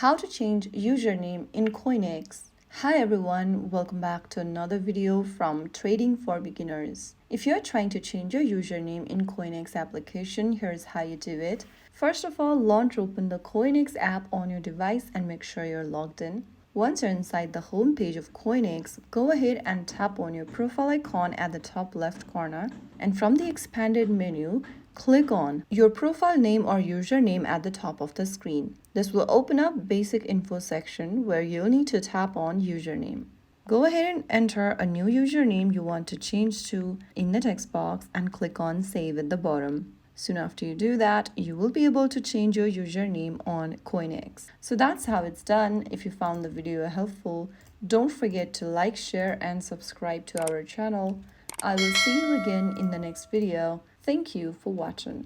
How to change username in CoinEx. Hi everyone, welcome back to another video from Trading for Beginners. If you're trying to change your username in CoinEx application, here's how you do it. First of all, launch open the CoinEx app on your device and make sure you're logged in. Once you're inside the home page of CoinEx, go ahead and tap on your profile icon at the top left corner. And from the expanded menu, click on your profile name or username at the top of the screen. This will open up basic info section where you'll need to tap on username. Go ahead and enter a new username you want to change to in the text box and click on save at the bottom. Soon after you do that, you will be able to change your username on CoinEx. So that's how it's done. If you found the video helpful, don't forget to like, share, and subscribe to our channel. I will see you again in the next video. Thank you for watching.